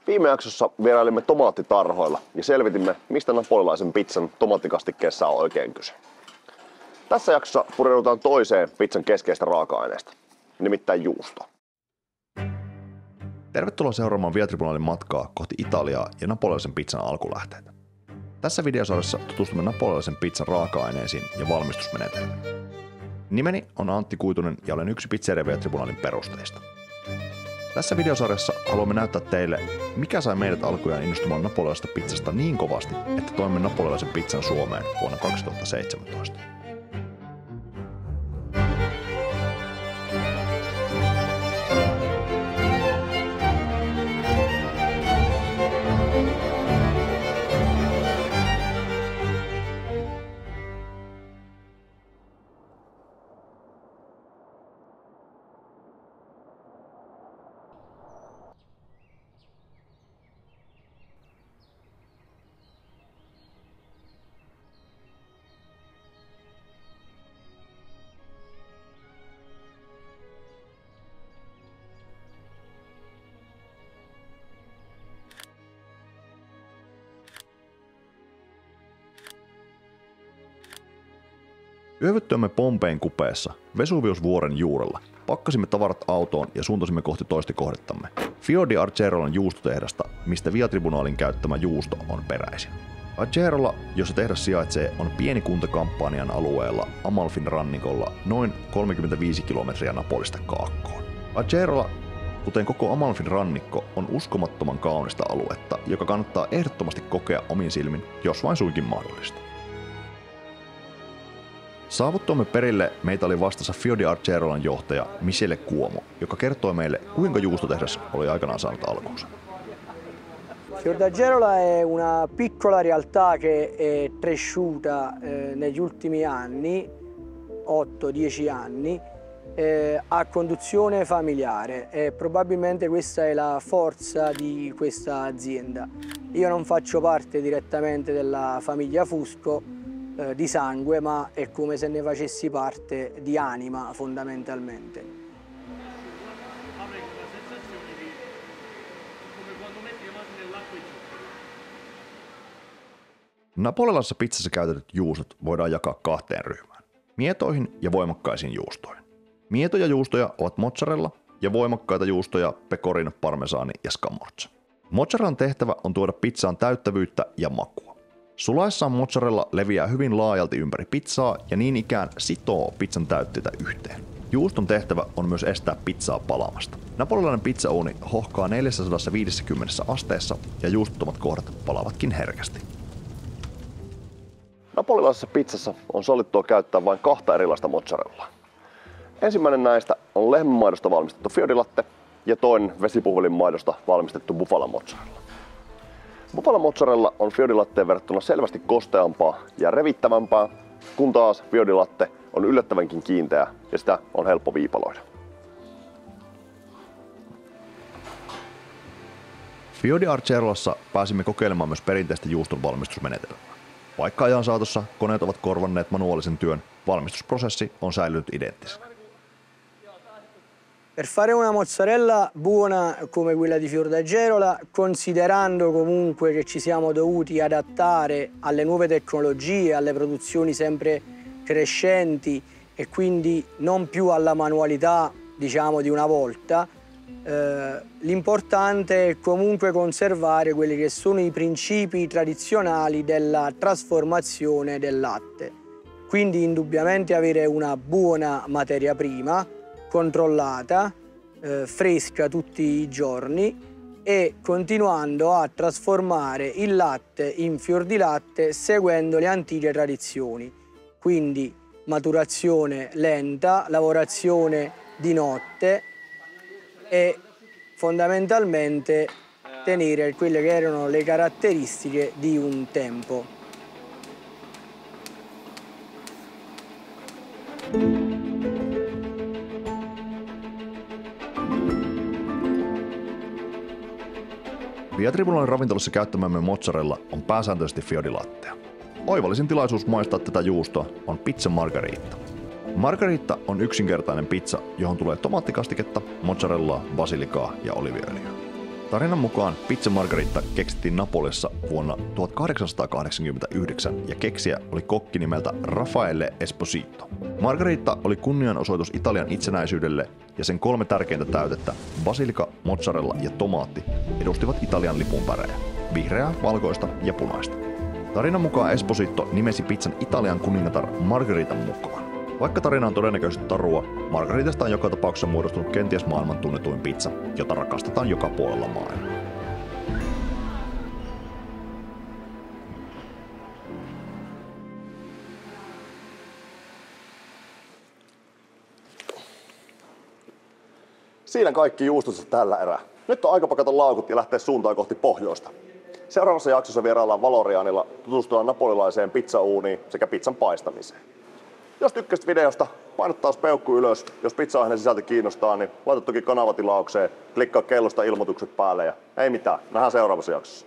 Viime jaksossa vierailimme tomaattitarhoilla ja selvitimme, mistä napolilaisen pizzan tomaattikastikkeessa on oikein kyse. Tässä jaksossa pureudutaan toiseen pizzan keskeistä raaka-aineesta, nimittäin juustoon. Tervetuloa seuraamaan Via Tribunalin matkaa kohti Italiaa ja napolilaisen pizzan alkulähteitä. Tässä videosarjassa tutustumme napolilaisen pizzan raaka-aineisiin ja valmistusmenetelmiin. Nimeni on Antti Kuitunen ja olen yksi Pizzeria Via Tribunalin perustajista. Tässä videosarjassa haluamme näyttää teille, mikä sai meidät alkujaan innostumaan napolilaisesta pizzasta niin kovasti, että toimme napolilaisen pizzan Suomeen vuonna 2017. Yövyttyämme Pompein kupeessa, Vesuviusvuoren juurella, pakkasimme tavarat autoon ja suuntasimme kohti toista kohdettamme, Fio di Argerolan juustotehdasta, mistä Via Tribunalin käyttämä juusto on peräisin. Argerola, jossa tehdas sijaitsee, on pieni kunta Kampanjan alueella Amalfin rannikolla noin 35 kilometriä Napolista kaakkoon. Argerola, kuten koko Amalfin rannikko, on uskomattoman kaunista aluetta, joka kannattaa ehdottomasti kokea omin silmin, jos vain suinkin mahdollista. Saavuttuamme perille meitä oli vastassa Fio di Argerolan johtaja Michele Cuomo, joka kertoi meille, kuinka juustotehdas oli aikanaan saanut alkuunsa. Fio di Argerola è una piccola realtà che è cresciuta negli ultimi anni, 8-10 anni, a conduzione familiare e probabilmente questa è la forza di questa azienda. Io non faccio parte direttamente della famiglia Fusco, di sangue, ma è come se ne facessi parte di anima fondamentalmente. Napolilaisessa pizzassa käytetyt juustot voidaan jakaa kahteen ryhmään, mietoihin ja voimakkaisiin juustoihin. Mietoja juustoja ovat mozzarella ja voimakkaita juustoja pecorino, parmesaani ja scamorza. Mozzarellan tehtävä on tuoda pizzaan täyttävyyttä ja makua. Sulaessaan mozzarella leviää hyvin laajalti ympäri pizzaa ja niin ikään sitoo pizzan täytteitä yhteen. Juuston tehtävä on myös estää pizzaa palamasta. Napolilainen pizzauuni hohkaa 450 asteessa ja juustottomat kohdat palavatkin herkästi. Napolilaisessa pizzassa on sallittua käyttää vain kahta erilaista mozzarellaa. Ensimmäinen näistä on lehmänmaidosta valmistettu Fio di Latte ja toinen vesipuhvelinmaidosta valmistettu Bufala mozzarella. Bufala mozzarella on Fio di Latteen verrattuna selvästi kosteampaa ja revittävämpää, kun taas Fio di Latte on yllättävänkin kiinteä ja sitä on helppo viipaloida. Fio di Argerolassa pääsimme kokeilemaan myös perinteistä juuston valmistusmenetelmää. Vaikka ajan saatossa koneet ovat korvanneet manuaalisen työn, valmistusprosessi on säilynyt identtisenä. Per fare una mozzarella buona come quella di Fio di Argerola, considerando comunque che ci siamo dovuti adattare alle nuove tecnologie, alle produzioni sempre crescenti e quindi non più alla manualità, diciamo, di una volta, l'importante è comunque conservare quelli che sono i principi tradizionali della trasformazione del latte. Quindi indubbiamente avere una buona materia prima, controllata, fresca tutti i giorni e continuando a trasformare il latte in fior di latte seguendo le antiche tradizioni. Quindi maturazione lenta, lavorazione di notte e fondamentalmente tenere quelle che erano le caratteristiche di un tempo. Via Tribunalin ravintolassa käyttämämme mozzarella on pääsääntöisesti Fio di Lattea. Oivallisin tilaisuus maistaa tätä juustoa on pizza margherita. Margherita on yksinkertainen pizza, johon tulee tomaattikastiketta, mozzarellaa, basilikaa ja oliiviöljyä. Tarinan mukaan pizza margherita keksittiin Napolissa vuonna 1889 ja keksijä oli kokki nimeltä Raffaele Esposito. Margherita oli kunnianosoitus Italian itsenäisyydelle ja sen 3 tärkeintä täytettä, basilika, mozzarella ja tomaatti, edustivat Italian lipunvärejä, vihreää, valkoista ja punaista. Tarinan mukaan Esposito nimesi pizzan Italian kuningatar Margheritan mukaan. Vaikka tarina on todennäköisesti tarua, margaritasta on joka tapauksessa muodostunut kenties maailman tunnetuin pizza, jota rakastetaan joka puolella maailmaa. Siinä kaikki juustossa tällä erää. Nyt on aika pakata laukut ja lähteä suuntaan kohti pohjoista. Seuraavassa jaksossa vieraillaan Valorianilla, tutustutaan napolilaiseen pizzauuniin sekä pizzan paistamiseen. Jos tykkäsit videosta, paina taas peukku ylös. Jos pizza-aiheen sisältö kiinnostaa, niin laita toki kanavatilaukseen, klikkaa kellosta ilmoitukset päälle ja ei mitään. Nähdään seuraavassa jaksossa.